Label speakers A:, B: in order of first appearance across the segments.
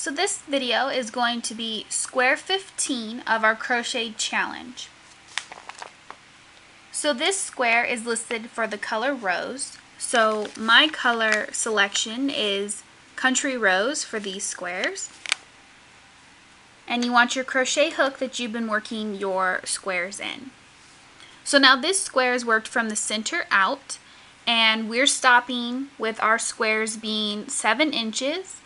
A: So this video is going to be square 15 of our crochet challenge. So this square is listed for the color rose. So my color selection is country rose for these squares. And you want your crochet hook that you've been working your squares in. So now this square is worked from the center out, and we're stopping with our squares being 7 inches.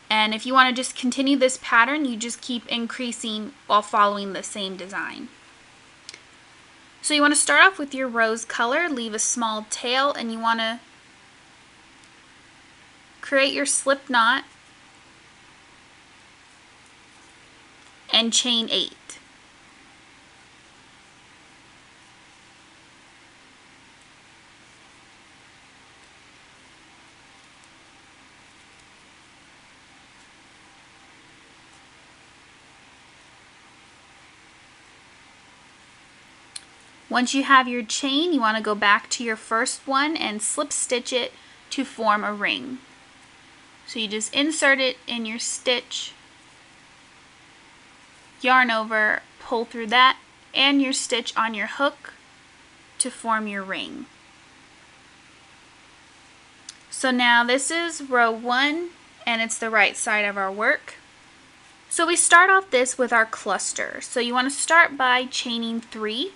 A: And if you want to just continue this pattern, you just keep increasing while following the same design. So you want to start off with your rose color, leave a small tail, and you want to create your slip knot and chain 8. Once you have your chain, you want to go back to your first one and slip stitch it to form a ring. So you just insert it in your stitch, yarn over, pull through that, and your stitch on your hook to form your ring. So now this is row 1, and it's the right side of our work. So we start off this with our cluster. So you want to start by chaining 3.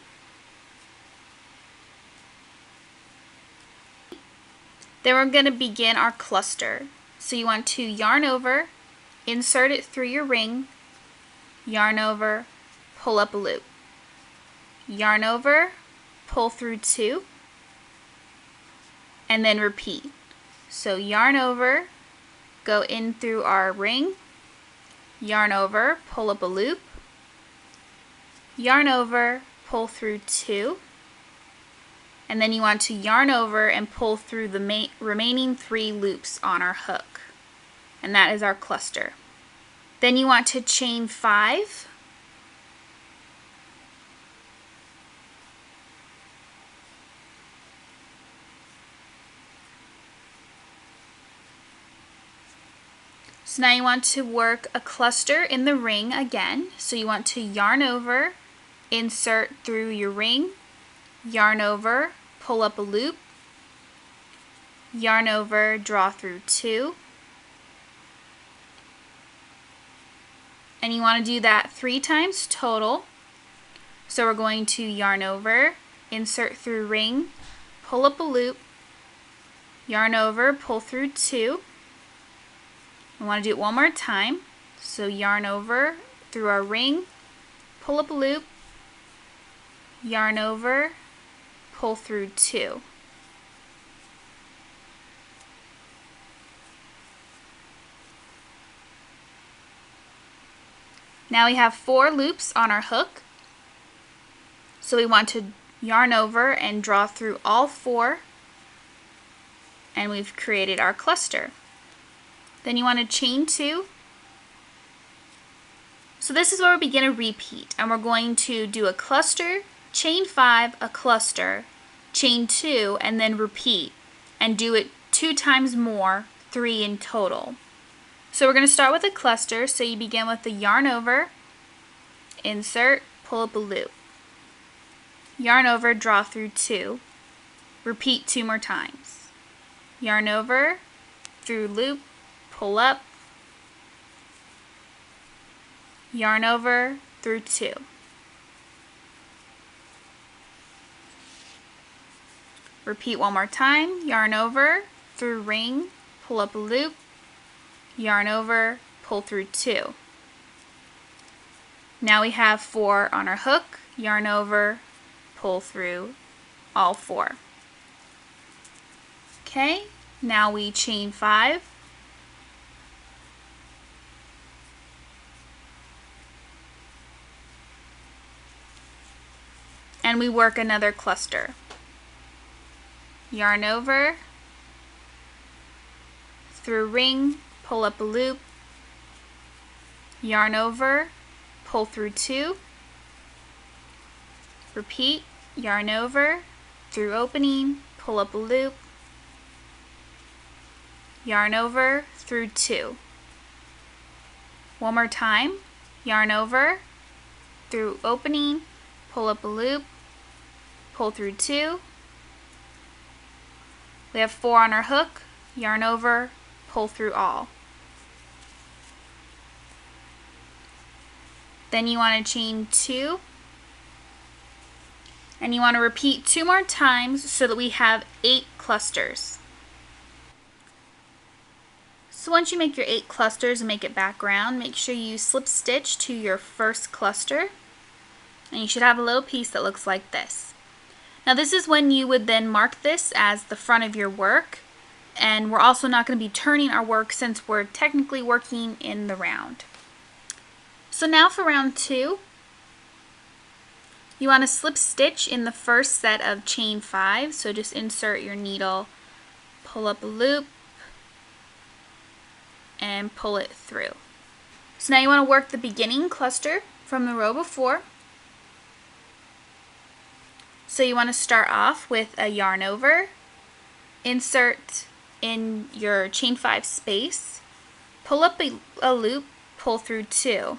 A: Then we're going to begin our cluster. So you want to yarn over, insert it through your ring, yarn over, pull up a loop. Yarn over, pull through 2, and then repeat. So yarn over, go in through our ring, yarn over, pull up a loop, yarn over, pull through 2, and then you want to yarn over and pull through the remaining 3 loops on our hook. And that is our cluster. Then you want to chain 5. So now you want to work a cluster in the ring again. So you want to yarn over, insert through your ring, yarn over, pull up a loop, yarn over, draw through 2, and you want to do that 3 times total. So we're going to yarn over, insert through ring, pull up a loop, yarn over, pull through 2. We want to do it one more time. So yarn over through our ring, pull up a loop, yarn over, pull through 2. Now we have 4 loops on our hook. So we want to yarn over and draw through all 4, and we've created our cluster. Then you want to chain 2. So this is where we begin a repeat, and we're going to do a cluster, chain 5, a cluster, chain 2, and then repeat, and do it 2 times more, 3 in total. So we're going to start with a cluster. So you begin with the yarn over, insert, pull up a loop, yarn over, draw through 2, repeat 2 more times, yarn over, through loop, pull up, yarn over, through 2. Repeat one more time, yarn over, through ring, pull up a loop, yarn over, pull through 2. Now we have 4 on our hook, yarn over, pull through all 4. Okay, now we chain 5. And we work another cluster. Yarn over, through ring, pull up a loop, yarn over, pull through 2, repeat, yarn over, through opening, pull up a loop, yarn over, through 2. One more time, yarn over, through opening, pull up a loop, pull through 2. We have 4 on our hook, yarn over, pull through all. Then you want to chain 2, and you want to repeat 2 more times so that we have 8 clusters. So once you make your 8 clusters and make it background, make sure you slip stitch to your first cluster, and you should have a little piece that looks like this. Now this is when you would then mark this as the front of your work, and we're also not going to be turning our work since we're technically working in the round. So now for round 2, you want to slip stitch in the first set of chain 5, so just insert your needle, pull up a loop, and pull it through. So now you want to work the beginning cluster from the row before. So you want to start off with a yarn over, insert in your chain 5 space, pull up a loop, pull through 2.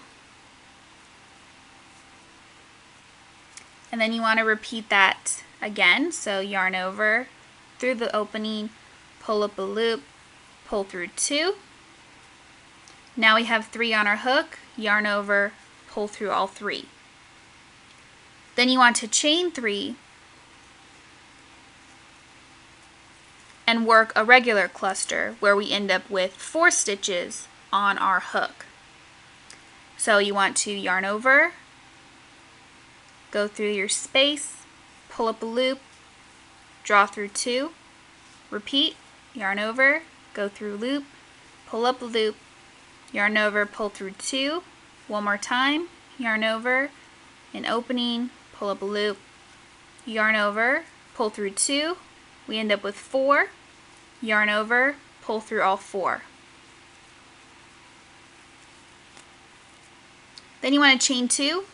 A: And then you want to repeat that again, so yarn over, through the opening, pull up a loop, pull through 2. Now we have 3 on our hook, yarn over, pull through all 3. Then you want to chain 3 and work a regular cluster where we end up with 4 stitches on our hook. So you want to yarn over, go through your space, pull up a loop, draw through 2, repeat, yarn over, go through loop, pull up a loop, yarn over, pull through 2, one more time, yarn over, an opening, pull up a loop, yarn over, pull through 2, we end up with 4, yarn over, pull through all 4. Then you want to chain 2,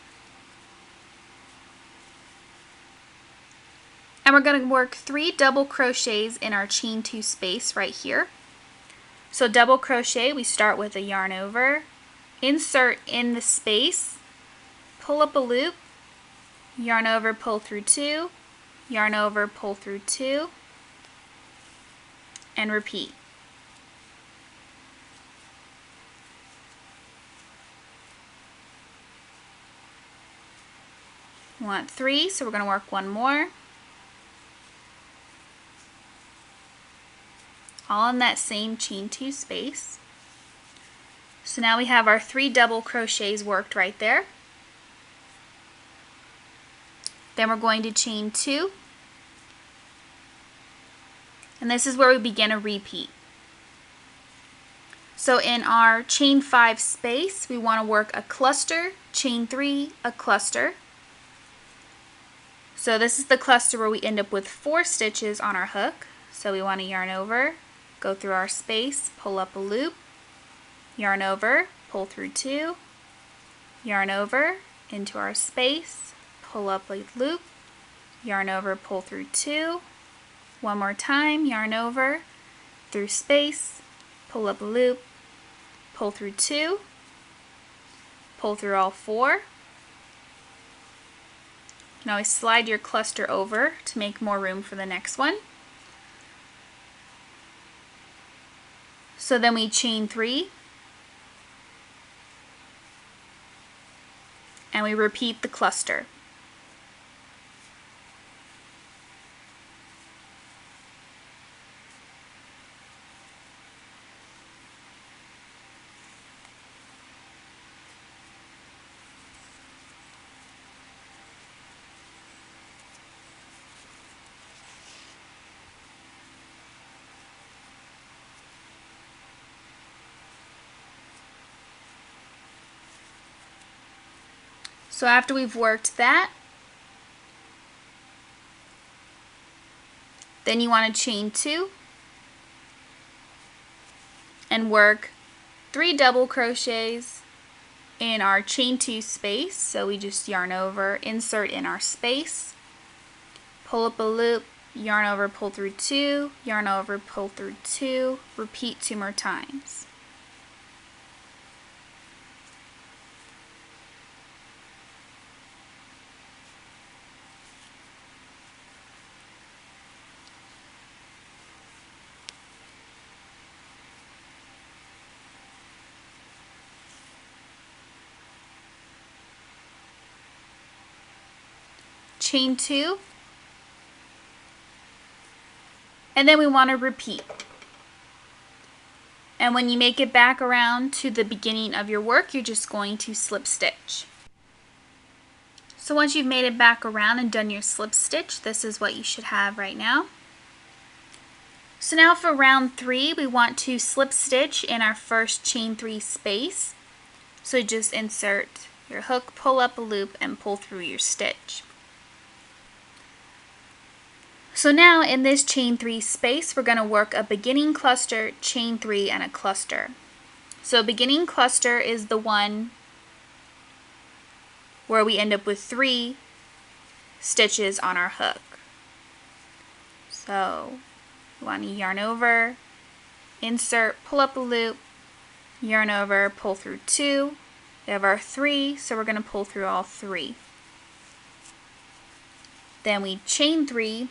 A: and we're going to work 3 double crochets in our chain 2 space right here. So double crochet, we start with a yarn over, insert in the space, pull up a loop, yarn over, pull through 2, yarn over, pull through 2, and repeat. We want 3, so we're going to work 1 more. All in that same chain 2 space. So now we have our 3 double crochets worked right there. Then we're going to chain 2, and this is where we begin a repeat. So in our chain 5 space, we want to work a cluster, chain 3, a cluster. So this is the cluster where we end up with 4 stitches on our hook. So we want to yarn over, go through our space, pull up a loop, yarn over, pull through 2, yarn over, into our space, pull up a loop, yarn over, pull through 2, one more time, yarn over, through space, pull up a loop, pull through 2, pull through all 4. You can always slide your cluster over to make more room for the next one. So then we chain 3, and we repeat the cluster. So after we've worked that, then you want to chain 2 and work 3 double crochets in our chain 2 space. So we just yarn over, insert in our space, pull up a loop, yarn over, pull through 2, yarn over, pull through 2, repeat 2 more times. chain 2, and then we want to repeat. And when you make it back around to the beginning of your work, you're just going to slip stitch. So once you've made it back around and done your slip stitch, this is what you should have right now. So now for round 3, we want to slip stitch in our first chain 3 space. So just insert your hook, pull up a loop, and pull through your stitch. So now in this chain 3 space, we're going to work a beginning cluster, chain 3, and a cluster. So beginning cluster is the one where we end up with 3 stitches on our hook. So you want to yarn over, insert, pull up a loop, yarn over, pull through 2. We have our 3, so we're going to pull through all 3. Then we chain 3.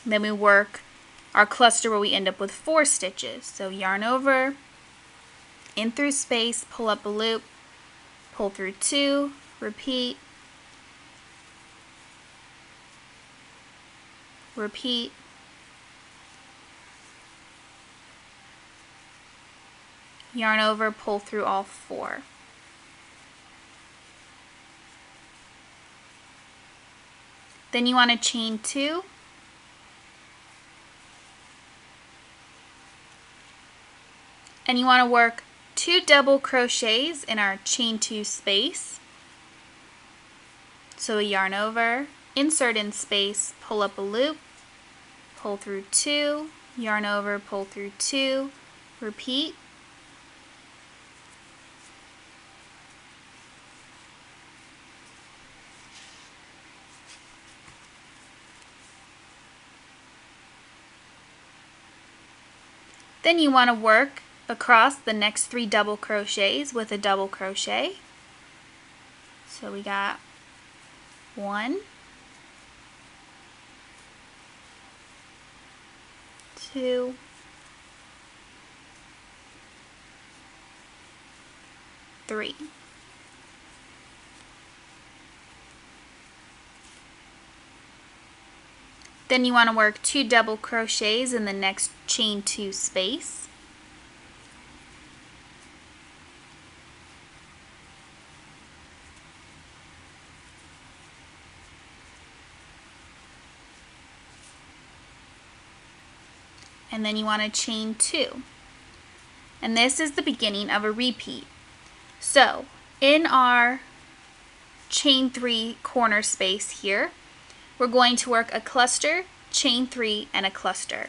A: Then we work our cluster where we end up with 4 stitches. So yarn over, in through space, pull up a loop, pull through 2, repeat, repeat, yarn over, pull through all 4. Then you want to chain 2, and you want to work 2 double crochets in our chain 2 space. So a yarn over, insert in space, pull up a loop, pull through 2, yarn over, pull through 2, repeat, then you want to work across the next 3 double crochets with a double crochet. So we got 1, 2, 3. Then you want to work 2 double crochets in the next chain 2 space. And then you want to chain 2. And this is the beginning of a repeat. So in our chain 3 corner space here, we're going to work a cluster, chain 3, and a cluster.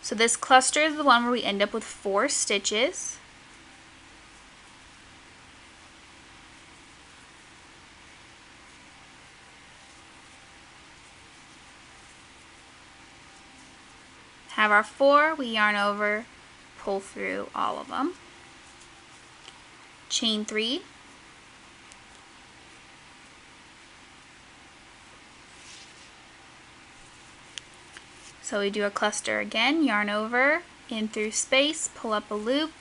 A: So this cluster is the one where we end up with 4 stitches. Have our 4, we yarn over, pull through all of them. Chain 3. So we do a cluster again, yarn over, in through space, pull up a loop,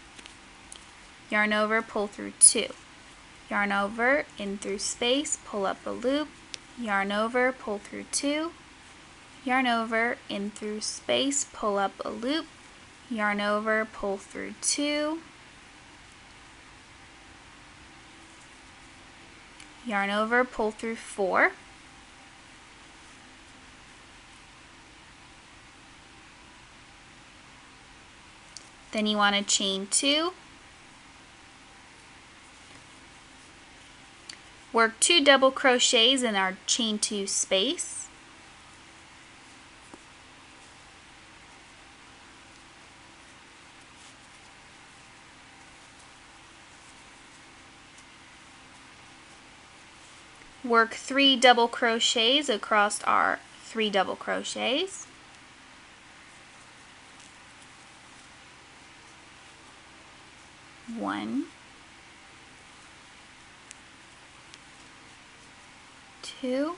A: yarn over, pull through 2. Yarn over, in through space, pull up a loop, yarn over, pull through 2. Yarn over, in through space, pull up a loop, yarn over, pull through 2, yarn over, pull through 4, then you want to chain 2, work 2 double crochets in our chain 2 space, work 3 double crochets across our 3 double crochets, one, 2,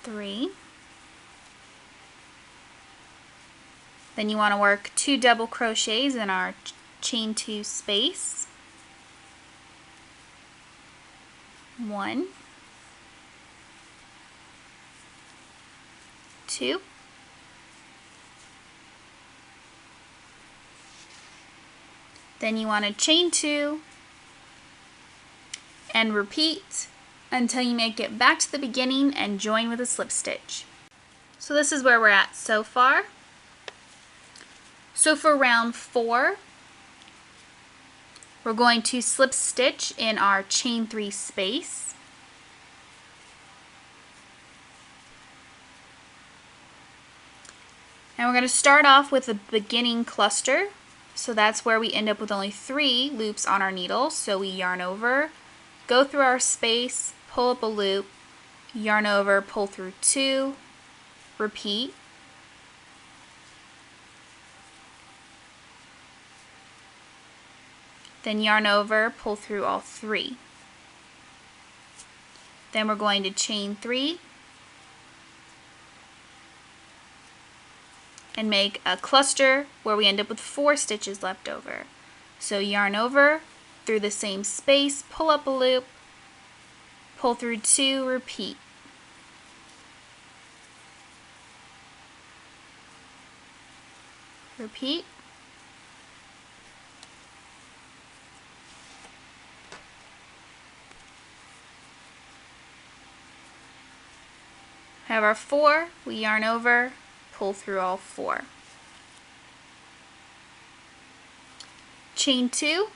A: 3. Then you want to work 2 double crochets in our chain 2 space. 1, 2, then you want to chain 2 and repeat until you make it back to the beginning and join with a slip stitch. So this is where we're at so far. So for round 4, we're going to slip stitch in our chain 3 space. And we're going to start off with a beginning cluster. So that's where we end up with only 3 loops on our needle. So we yarn over, go through our space, pull up a loop, yarn over, pull through 2, repeat. Then yarn over, pull through all 3. Then we're going to chain 3 and make a cluster where we end up with 4 stitches left over. So yarn over, through the same space, pull up a loop, pull through 2, repeat. Repeat. Have our 4, we yarn over, pull through all 4. Chain 2.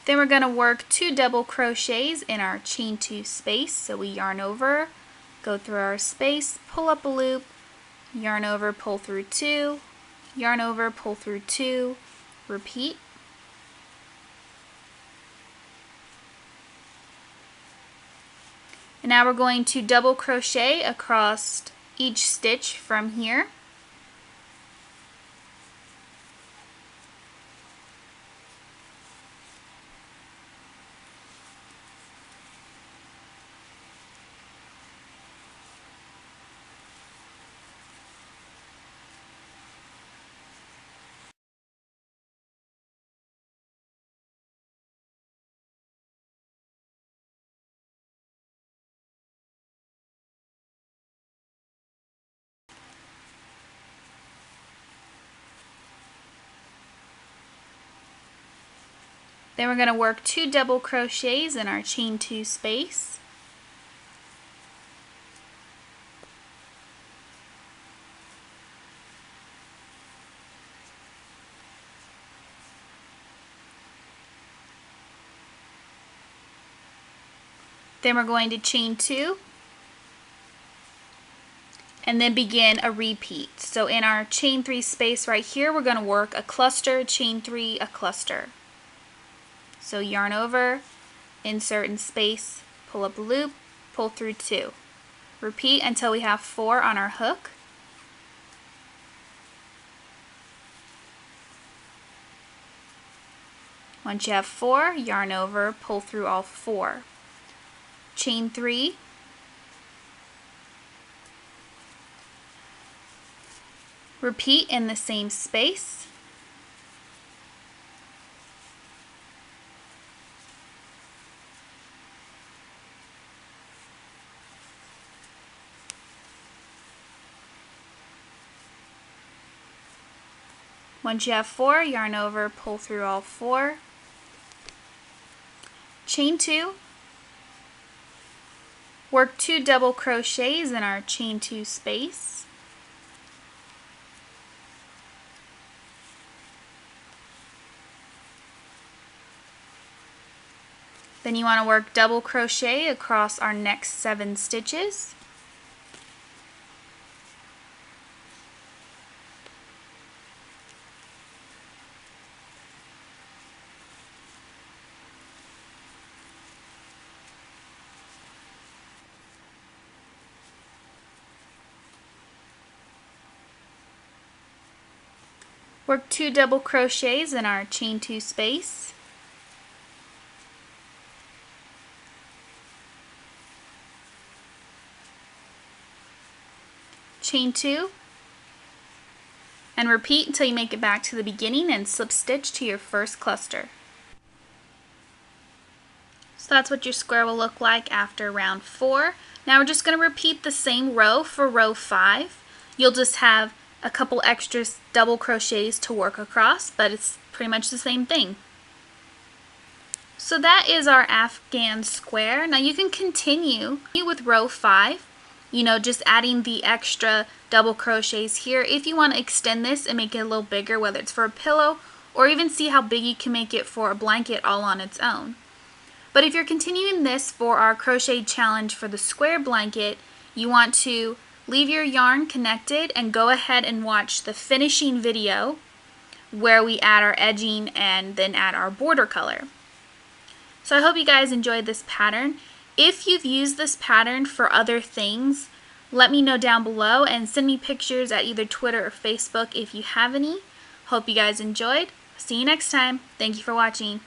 A: Then we're going to work 2 double crochets in our chain 2 space. So we yarn over, go through our space, pull up a loop, yarn over, pull through 2, yarn over, pull through 2, repeat. And now we're going to double crochet across each stitch from here. Then we're going to work 2 double crochets in our chain 2 space. Then we're going to chain 2 and then begin a repeat. So in our chain 3 space right here, we're going to work a cluster, chain 3, a cluster. So yarn over, insert in space, pull up a loop, pull through 2. Repeat until we have 4 on our hook. Once you have 4, yarn over, pull through all 4. Chain 3, repeat in the same space. Once you have 4, yarn over, pull through all 4. Chain 2, work 2 double crochets in our chain 2 space. Then you want to work double crochet across our next 7 stitches. Work 2 double crochets in our chain 2 space. Chain 2 and repeat until you make it back to the beginning and slip stitch to your first cluster. So that's what your square will look like after round 4. Now we're just going to repeat the same row for row 5. You'll just have a couple extra double crochets to work across, but it's pretty much the same thing. So that is our Afghan square. Now you can continue with row 5, just adding the extra double crochets here if you want to extend this and make it a little bigger, whether it's for a pillow or even see how big you can make it for a blanket all on its own. But if you're continuing this for our crochet challenge for the square blanket, you want to leave your yarn connected and go ahead and watch the finishing video where we add our edging and then add our border color. So I hope you guys enjoyed this pattern. If you've used this pattern for other things, let me know down below and send me pictures at either Twitter or Facebook if you have any. Hope you guys enjoyed. See you next time. Thank you for watching.